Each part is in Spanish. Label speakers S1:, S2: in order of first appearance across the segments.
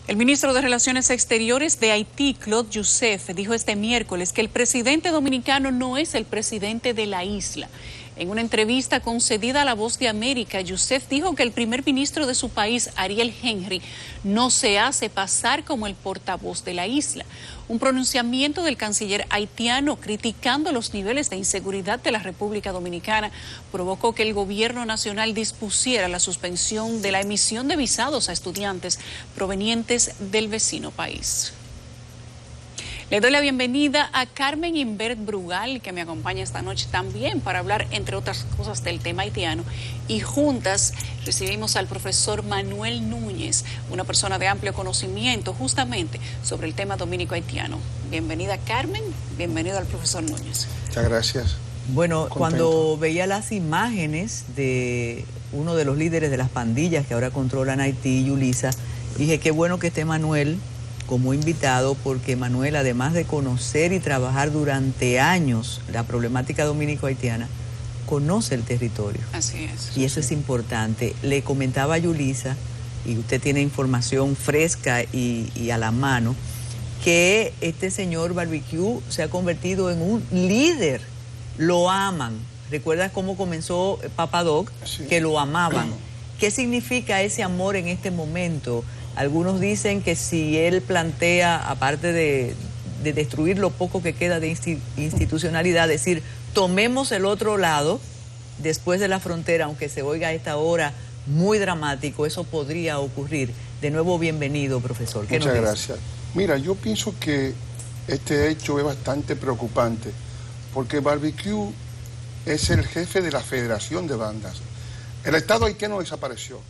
S1: El ministro de Relaciones Exteriores de Haití, Claude Joseph, dijo este miércoles que el presidente dominicano no es el presidente de la isla. En una entrevista concedida a La Voz de América, Joseph dijo que el primer ministro de su país, Ariel Henry, no se hace pasar como el portavoz de la isla. Un pronunciamiento del canciller haitiano criticando los niveles de inseguridad de la República Dominicana provocó que el gobierno nacional dispusiera la suspensión de la emisión de visados a estudiantes provenientes del vecino país. Le doy la bienvenida a Carmen Inbert Brugal, que me acompaña esta noche también para hablar, entre otras cosas, del tema haitiano. Y juntas recibimos al profesor Manuel Núñez, una persona de amplio conocimiento justamente sobre el tema dominico-haitiano. Bienvenida, Carmen. Bienvenido al profesor Núñez.
S2: Muchas gracias.
S3: Bueno, cuando veía las imágenes de uno de los líderes de las pandillas que ahora controlan Haití, Yulisa, dije qué bueno que esté Manuel como invitado, porque Manuel, además de conocer y trabajar durante años la problemática dominico-haitiana, conoce el territorio.
S1: Así es.
S3: Y eso es importante. Le comentaba a Yulisa, y usted tiene información fresca y a la mano, que este señor Barbecue se ha convertido en un líder. Lo aman. ¿Recuerdas cómo comenzó Papa Doc? Sí. Que lo amaban. ¿Qué significa ese amor en este momento? Algunos dicen que si él plantea, aparte de destruir lo poco que queda de institucionalidad, decir, tomemos el otro lado, después de la frontera, aunque se oiga a esta hora muy dramático, eso podría ocurrir. De nuevo, bienvenido, profesor. ¿Qué
S2: Muchas gracias. Mira, yo pienso que este hecho es bastante preocupante, porque Barbecue es el jefe de la Federación de Bandas. El Estado haitiano desapareció.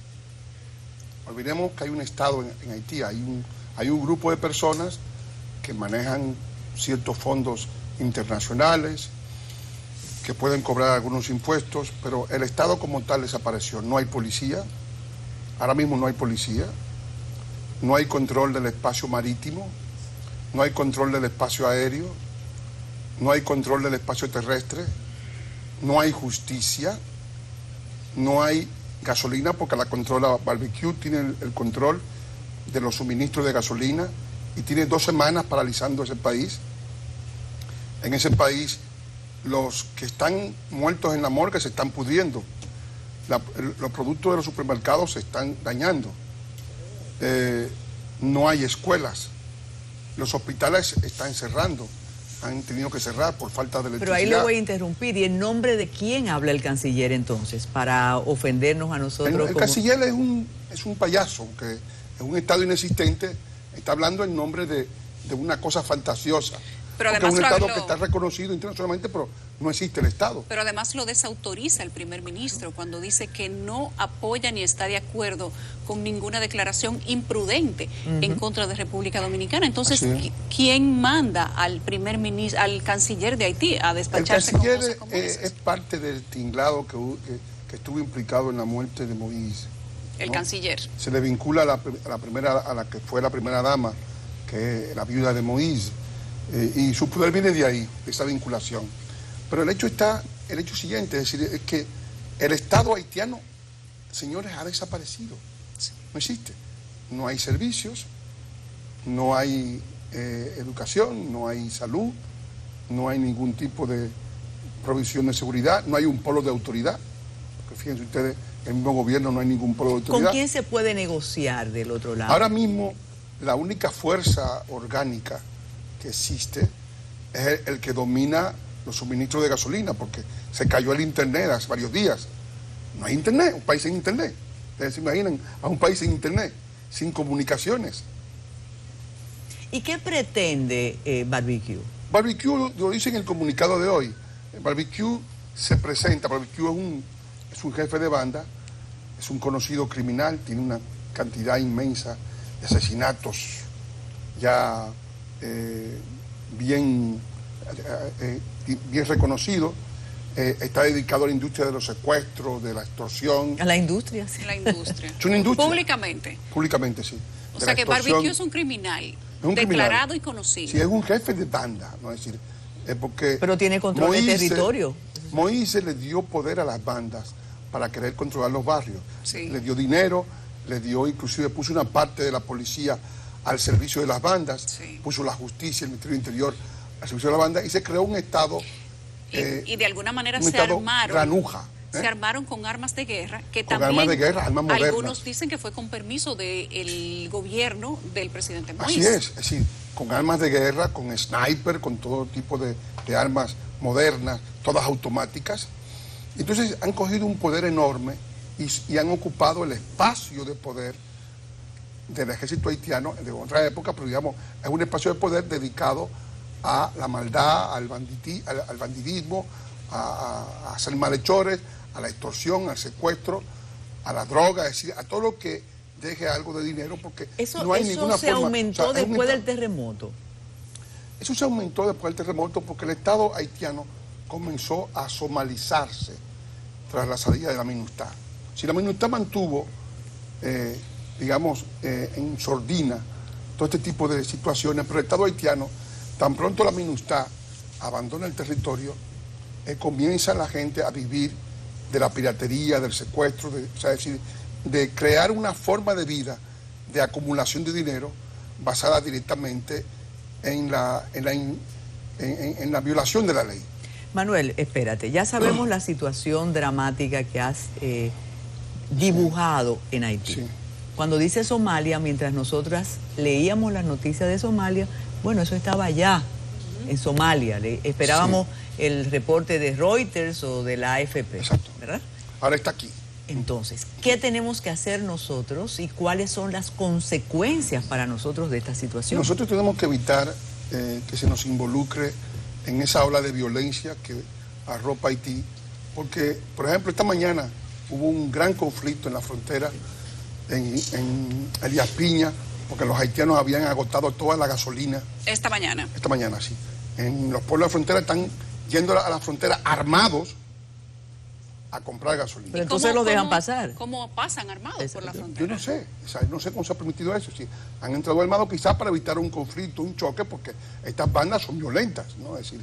S2: Olvidemos que hay un Estado en Haití, hay un grupo de personas que manejan ciertos fondos internacionales, que pueden cobrar algunos impuestos, pero el Estado como tal desapareció. No hay policía, ahora mismo no hay policía, no hay control del espacio marítimo, no hay control del espacio aéreo, no hay control del espacio terrestre, no hay justicia, no hay gasolina porque la controla Barbecue, tiene el control de los suministros de gasolina y tiene 2 semanas paralizando ese país. En ese país los que están muertos en la morgue se están pudriendo, los productos de los supermercados se están dañando, no hay escuelas, los hospitales están cerrando. Han tenido que cerrar por falta de electricidad.
S3: Pero ahí le voy a interrumpir. ¿Y en nombre de quién habla el canciller entonces? Para ofendernos a nosotros.
S2: El canciller es un payaso, que es un Estado inexistente, está hablando en nombre de una cosa fantasiosa.
S1: Pero
S2: porque es un Estado que está reconocido internacionalmente, pero no existe el Estado.
S1: Pero además lo desautoriza el primer ministro cuando dice que no apoya ni está de acuerdo con ninguna declaración imprudente en contra de República Dominicana. Entonces, ¿quién manda al primer ministro, al canciller de Haití a despacharse con cosas como esas?
S2: Es parte del tinglado que estuvo implicado en la muerte de Moïse.
S1: El canciller.
S2: Se le vincula a la que fue la primera dama, que es la viuda de Moïse. Y su poder viene de ahí, de esa vinculación. Pero el hecho siguiente, es decir, es que el Estado haitiano, señores, ha desaparecido. No existe. No hay servicios, no hay educación, no hay salud, no hay ningún tipo de provisión de seguridad, no hay un polo de autoridad. Porque fíjense ustedes, en el mismo gobierno no hay ningún polo de autoridad.
S3: ¿Con quién se puede negociar del otro lado?
S2: Ahora mismo, la única fuerza orgánica que existe es el que domina los suministros de gasolina, porque se cayó el internet hace varios días. No hay internet, un país sin internet. Ustedes se imaginan a un país sin internet, sin comunicaciones.
S3: ¿Y qué pretende Barbecue?
S2: Barbecue lo dice en el comunicado de hoy. Barbecue se presenta, Barbecue es un jefe de banda, es un conocido criminal, tiene una cantidad inmensa de asesinatos ya bien reconocido, está dedicado a la industria de los secuestros, de la extorsión.
S3: ¿A la industria?
S1: Sí. La industria.
S2: Es una industria.
S1: Públicamente.
S2: Públicamente, sí.
S1: O sea que Barbecue es un criminal, declarado y conocido.
S2: Sí, es un jefe de banda, ¿no? Es decir, porque
S3: pero tiene control de territorio.
S2: Moïse le dio poder a las bandas para querer controlar los barrios. Sí. Le dio dinero, le dio, inclusive puso una parte de la policía al servicio de las bandas,
S1: Sí.
S2: puso la justicia, el Ministerio del Interior al servicio de la banda y se creó un Estado.
S1: Y de alguna manera
S2: un
S1: se
S2: estado
S1: armaron.
S2: granuja.
S1: Se armaron con armas de guerra, que
S2: Con
S1: también
S2: armas de guerra, armas modernas.
S1: algunos dicen que fue con permiso del gobierno del presidente Moïse.
S2: Así es decir, con armas de guerra, con sniper, con todo tipo de armas modernas, todas automáticas. Entonces han cogido un poder enorme y han ocupado el espacio de poder del ejército haitiano de otra época, pero digamos, es un espacio de poder dedicado a la maldad, al bandidismo, a hacer malhechores, a la extorsión, al secuestro, a la droga, es decir, a todo lo que deje algo de dinero, porque no hay ninguna
S3: se
S2: forma.
S3: aumentó
S2: O sea,
S3: después del terremoto.
S2: Eso se aumentó después del terremoto porque el Estado haitiano comenzó a somalizarse tras la salida de la MINUSTAH. Si la MINUSTAH mantuvo, digamos, en sordina todo este tipo de situaciones, pero el Estado haitiano, tan pronto la MINUSTAH abandona el territorio, comienza la gente a vivir de la piratería, del secuestro, o sea, es decir, de crear una forma de vida de acumulación de dinero basada directamente en la violación de la ley.
S3: Manuel, espérate, ya sabemos la situación dramática que has dibujado en Haití.
S2: Sí.
S3: Cuando dice Somalia, mientras nosotras leíamos las noticias de Somalia, bueno, eso estaba allá, en Somalia. Esperábamos el reporte de Reuters o de la AFP,
S2: Exacto.
S3: ¿verdad?
S2: Ahora está aquí.
S3: Entonces, ¿qué tenemos que hacer nosotros y cuáles son las consecuencias para nosotros de esta situación?
S2: Nosotros tenemos que evitar que se nos involucre en esa ola de violencia que arropa Haití, porque, por ejemplo, esta mañana hubo un gran conflicto en la frontera, en Elías Piña, porque los haitianos habían agotado toda la gasolina.
S1: Esta mañana,
S2: sí. En los pueblos de la frontera están yendo a la frontera armados a comprar gasolina.
S3: Pero entonces los dejan pasar.
S1: ¿Cómo pasan armados por la frontera?
S2: Yo no sé, o sea, no sé cómo se ha permitido eso. Si han entrado armados quizás para evitar un conflicto, un choque, porque estas bandas son violentas, ¿no? Es decir,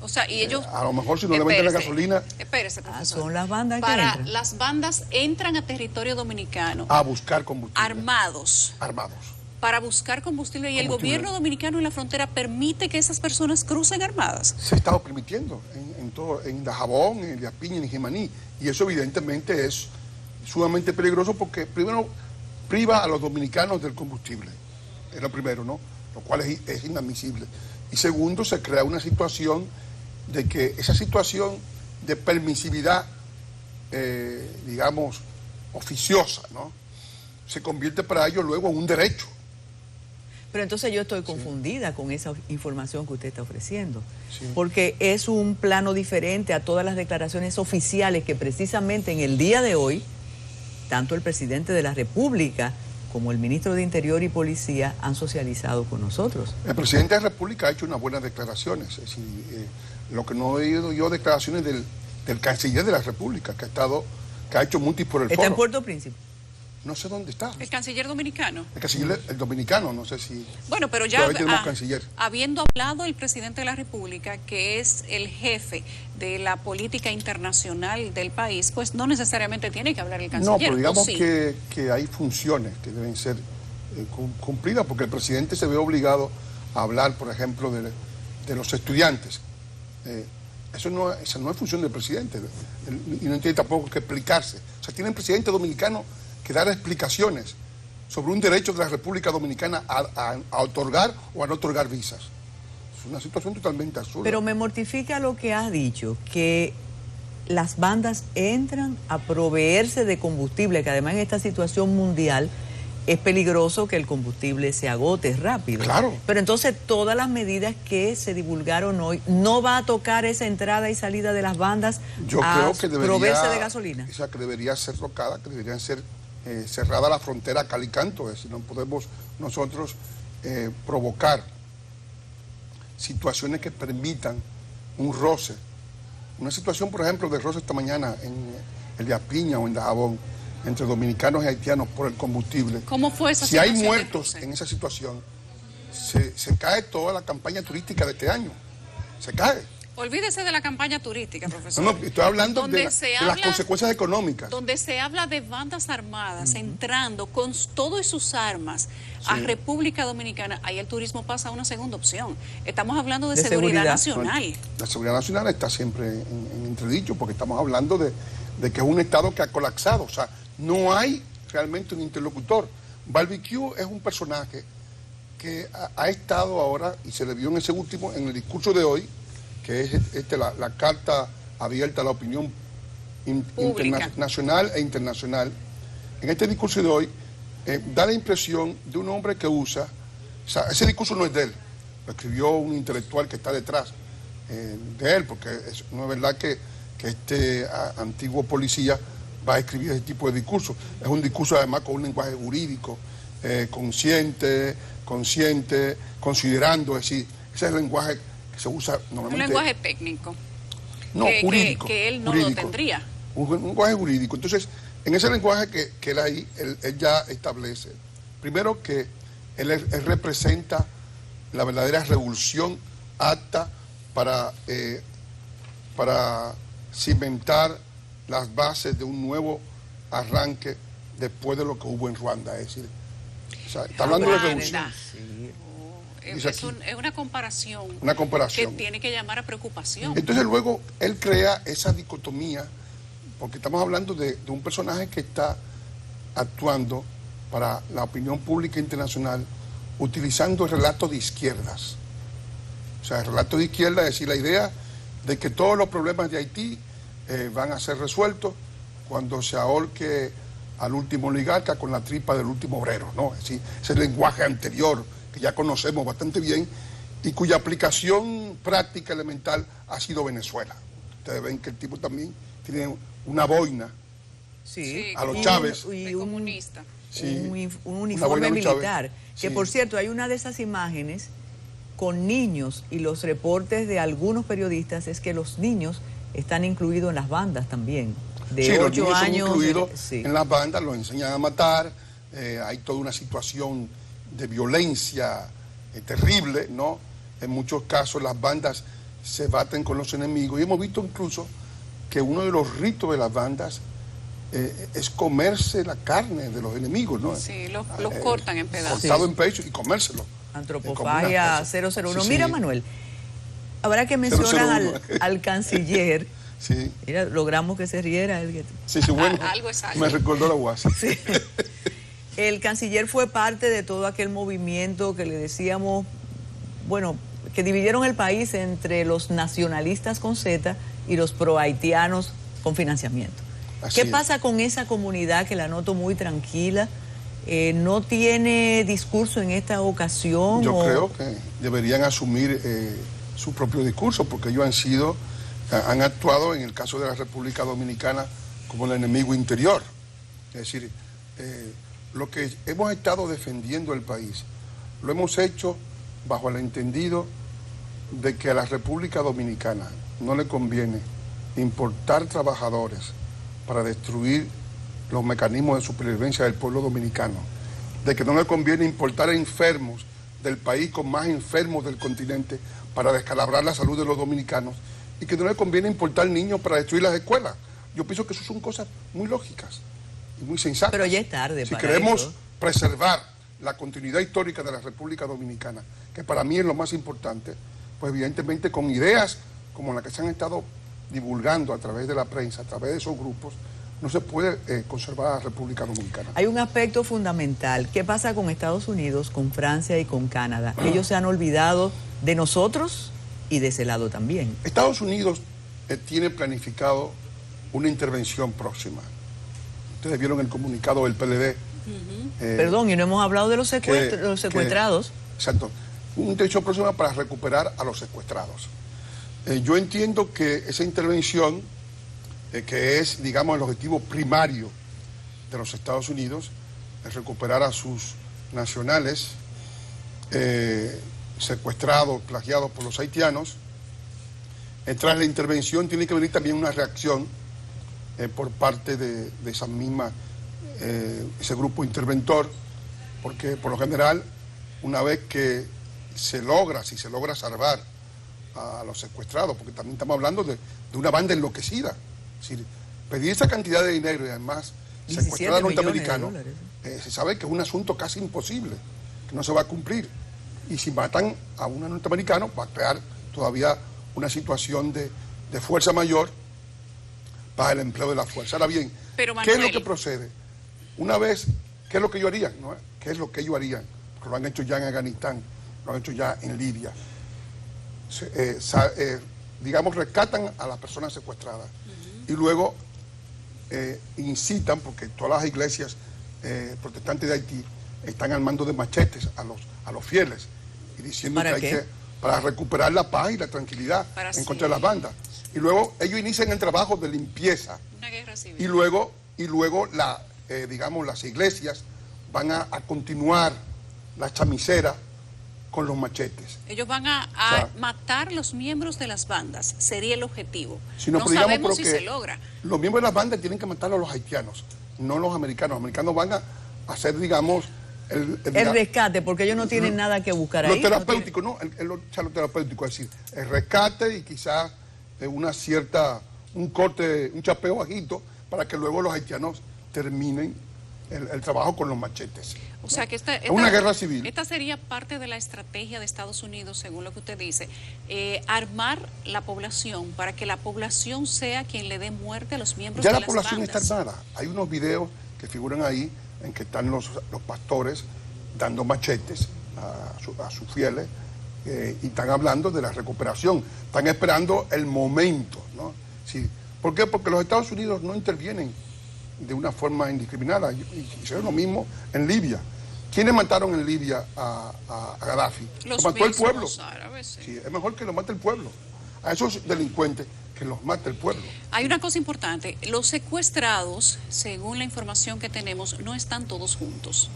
S1: o sea, y ellos...
S2: a lo mejor si no le venden la gasolina...
S1: Espérese, profesor.
S3: Son las bandas que
S1: Para
S3: entran.
S1: las bandas entran a territorio dominicano
S2: A buscar combustible.
S1: armados para buscar combustible y el gobierno dominicano en la frontera permite que esas personas crucen armadas.
S2: Se ha estado permitiendo en Dajabón, en Elías Piña, en Jimaní, y eso evidentemente es sumamente peligroso porque primero priva a los dominicanos del combustible, es lo primero, ¿no? Lo cual es inadmisible. Y segundo, se crea una situación de que esa situación de permisividad, digamos, oficiosa, ¿no? Se convierte para ellos luego en un derecho.
S3: Pero entonces yo estoy confundida con esa información que usted está ofreciendo,
S2: Sí.
S3: porque es un plano diferente a todas las declaraciones oficiales que precisamente en el día de hoy, tanto el presidente de la República como el ministro de Interior y Policía han socializado con nosotros.
S2: El presidente de la República ha hecho unas buenas declaraciones. Es decir, lo que no he oído yo, declaraciones del canciller de la República, que ha hecho múltiples por el
S3: Está en
S2: foro.
S3: Puerto Príncipe.
S2: No sé dónde está.
S1: El canciller dominicano.
S2: El canciller, el dominicano, no sé si...
S1: Bueno, pero ya
S2: Todavía tenemos canciller.
S1: habiendo hablado el presidente de la República, que es el jefe de la política internacional del país, pues no necesariamente tiene que hablar el canciller.
S2: No, pero digamos
S1: ¿o sí?
S2: que hay funciones que deben ser cumplidas, porque el presidente se ve obligado a hablar, por ejemplo, de los estudiantes. Esa no es función del presidente, y no tiene tampoco que explicarse. O sea, tiene el presidente dominicano que dar explicaciones sobre un derecho de la República Dominicana a otorgar o a no otorgar visas. Es una situación totalmente absurda.
S3: Pero me mortifica lo que has dicho, que las bandas entran a proveerse de combustible, que además en esta situación mundial es peligroso que el combustible se agote rápido.
S2: Claro.
S3: Pero entonces todas las medidas que se divulgaron hoy, ¿no va a tocar esa entrada y salida de las bandas
S2: Yo
S3: a
S2: creo que
S3: proveerse de gasolina?
S2: Esa que debería ser tocada, que deberían ser cerrada la frontera a Calicanto, es decir, no podemos nosotros provocar situaciones que permitan un roce. Una situación, por ejemplo, de roce esta mañana en Elías Piña o en Dajabón, entre dominicanos y haitianos por el combustible.
S1: ¿Cómo fue esa
S2: Si hay
S1: situación de
S2: muertos
S1: roce?
S2: en esa situación, se cae toda la campaña turística de este año. Se cae.
S1: Olvídese de la campaña turística, profesor.
S2: No, estoy hablando de las
S1: habla,
S2: consecuencias económicas.
S1: Donde se habla de bandas armadas entrando con todo y sus armas a República Dominicana, ahí el turismo pasa a una segunda opción. Estamos hablando de seguridad nacional.
S2: Bueno, la seguridad nacional está siempre en entredicho, porque estamos hablando de que es un Estado que ha colapsado. O sea, no hay realmente un interlocutor. Barbecue es un personaje que ha estado ahora, y se le vio en ese último, en el discurso de hoy, que es la carta abierta a la opinión nacional e internacional. En este discurso de hoy da la impresión de un hombre que usa, o sea, ese discurso no es de él, lo escribió un intelectual que está detrás de él, porque no es verdad que este antiguo policía va a escribir ese tipo de discurso. Es un discurso además con un lenguaje jurídico, consciente, considerando, es decir, ese es el lenguaje que se usa normalmente.
S1: Un lenguaje técnico.
S2: No, jurídico.
S1: Que él no lo tendría.
S2: Un lenguaje jurídico. Entonces, en ese lenguaje que él ahí, él ya establece, primero que él representa la verdadera revolución apta para cimentar las bases de un nuevo arranque después de lo que hubo en Ruanda. Es decir, o sea, está hablando de revolución.
S1: Es una comparación.
S2: Una comparación.
S1: Que tiene que llamar a preocupación.
S2: Entonces luego él crea esa dicotomía, porque estamos hablando de un personaje que está actuando para la opinión pública internacional utilizando el relato de izquierdas. O sea, el relato de izquierda es decir, la idea de que todos los problemas de Haití van a ser resueltos cuando se ahorque al último oligarca con la tripa del último obrero, ¿no? Es decir, ese lenguaje anterior que ya conocemos bastante bien y cuya aplicación práctica elemental ha sido Venezuela. Ustedes ven que el tipo también tiene una boina a los Chávez.
S1: Y un comunista.
S3: Un uniforme militar. Que por cierto, hay una de esas imágenes con niños y los reportes de algunos periodistas es que los niños están incluidos en las bandas también. De 8 años.
S2: Son incluidos en las bandas, los enseñan a matar, hay toda una situación de violencia terrible, ¿no? En muchos casos las bandas se baten con los enemigos y hemos visto incluso que uno de los ritos de las bandas es comerse la carne de los enemigos, ¿no?
S1: Sí, los cortan en pedazos.
S2: Cortado en pedazos y comérselo.
S3: Antropofagia 001. Mira, Manuel, ahora que mencionas al canciller, mira, logramos que se riera.
S2: Sí, bueno,
S1: algo es algo.
S2: Me recordó la guasa.
S3: Sí. El canciller fue parte de todo aquel movimiento que le decíamos, bueno, que dividieron el país entre los nacionalistas con Z y los pro-haitianos con financiamiento. ¿Qué pasa con esa comunidad que la noto muy tranquila? ¿No tiene discurso en esta ocasión?
S2: Yo creo que deberían asumir su propio discurso, porque ellos han actuado en el caso de la República Dominicana como el enemigo interior. Es decir, lo que hemos estado defendiendo el país, lo hemos hecho bajo el entendido de que a la República Dominicana no le conviene importar trabajadores para destruir los mecanismos de supervivencia del pueblo dominicano, de que no le conviene importar enfermos del país con más enfermos del continente para descalabrar la salud de los dominicanos, y que no le conviene importar niños para destruir las escuelas. Yo pienso que eso son cosas muy lógicas y muy sensatas.
S3: Pero ya es tarde
S2: si queremos preservar la continuidad histórica de la República Dominicana, que para mí es lo más importante, pues evidentemente con ideas como las que se han estado divulgando a través de la prensa, a través de esos grupos, no se puede conservar a la República Dominicana.
S3: Hay un aspecto fundamental. ¿Qué pasa con Estados Unidos, con Francia y con Canadá? Ellos se han olvidado de nosotros y de ese lado también.
S2: Estados Unidos tiene planificado una intervención próxima. Ustedes vieron el comunicado del PLD.
S3: Perdón, y no hemos hablado de los secuestrados.
S2: Exacto. Una intervención próxima para recuperar a los secuestrados. Yo entiendo que esa intervención, que es, digamos, el objetivo primario de los Estados Unidos, es recuperar a sus nacionales secuestrados, plagiados por los haitianos. Tras la intervención tiene que venir también una reacción por parte de esa misma, ese grupo interventor, porque por lo general, una vez que si se logra salvar a los secuestrados, porque también estamos hablando de una banda enloquecida. Es decir, pedir esa cantidad de dinero y además secuestrar a norteamericanos, se sabe que es un asunto casi imposible, que no se va a cumplir. Y si matan a un norteamericano, va a crear todavía una situación de fuerza mayor para el empleo de la fuerza. Ahora bien,
S1: pero,
S2: ¿qué es lo que procede? Una vez, ¿qué es lo que ellos harían? ¿No? ¿Qué es lo que ellos harían? Porque lo han hecho ya en Afganistán, lo han hecho ya en Libia. Digamos, rescatan a las personas secuestradas y luego incitan, porque todas las iglesias protestantes de Haití están armando de machetes a los fieles y diciendo que hay que, para recuperar la paz y la tranquilidad en contra de las bandas. Y luego ellos inician el trabajo de limpieza. Una guerra civil. Y luego digamos, las iglesias van a continuar la chamisera con los machetes.
S1: Ellos van a matar los miembros de las bandas, sería el objetivo.
S2: Si no sabemos si se logra. Los miembros de las bandas tienen que matar a los haitianos, no los americanos. Los americanos van a hacer, digamos,
S3: el rescate, porque ellos no tienen nada que buscar ahí.
S2: Lo terapéutico, ¿no? Lo terapéutico, es decir, el rescate y quizás un corte, un chapeo bajito, para que luego los haitianos terminen el trabajo con los machetes.
S1: O sea que esta
S2: una guerra civil.
S1: Esta sería parte de la estrategia de Estados Unidos, según lo que usted dice, armar la población para que la población sea quien le dé muerte a los miembros de las bandas.
S2: Ya la población está armada. Hay unos videos que figuran ahí en que están los pastores dando machetes a sus fieles y están hablando de la recuperación. Están esperando el momento, ¿no? Sí. ¿Por qué? Porque los Estados Unidos no intervienen de una forma indiscriminada. Y hicieron lo mismo en Libia. ¿Quiénes mataron en Libia a Gaddafi? Lo mató el pueblo. Árabes, sí, es mejor que lo mate el pueblo. A esos delincuentes que los mate el pueblo.
S1: Hay una cosa importante. Los secuestrados, según la información que tenemos, no están todos juntos.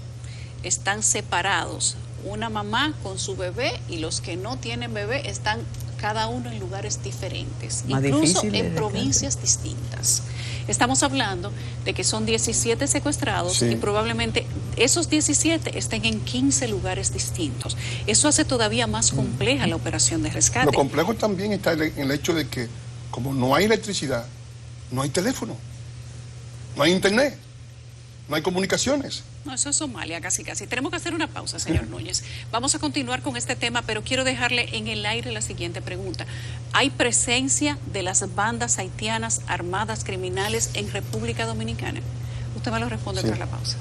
S1: Están separados. Una mamá con su bebé y los que no tienen bebé están cada uno en lugares diferentes, incluso en provincias distintas. Estamos hablando de que son 17 secuestrados y probablemente esos 17 estén en 15 lugares distintos. Eso hace todavía más compleja la operación de rescate.
S2: Lo complejo también está en el hecho de que, como no hay electricidad, no hay teléfono, no hay internet, no hay comunicaciones.
S1: No, eso es Somalia, casi. Tenemos que hacer una pausa, señor Núñez. Vamos a continuar con este tema, pero quiero dejarle en el aire la siguiente pregunta. ¿Hay presencia de las bandas haitianas armadas criminales en República Dominicana? Usted me lo responde tras la pausa.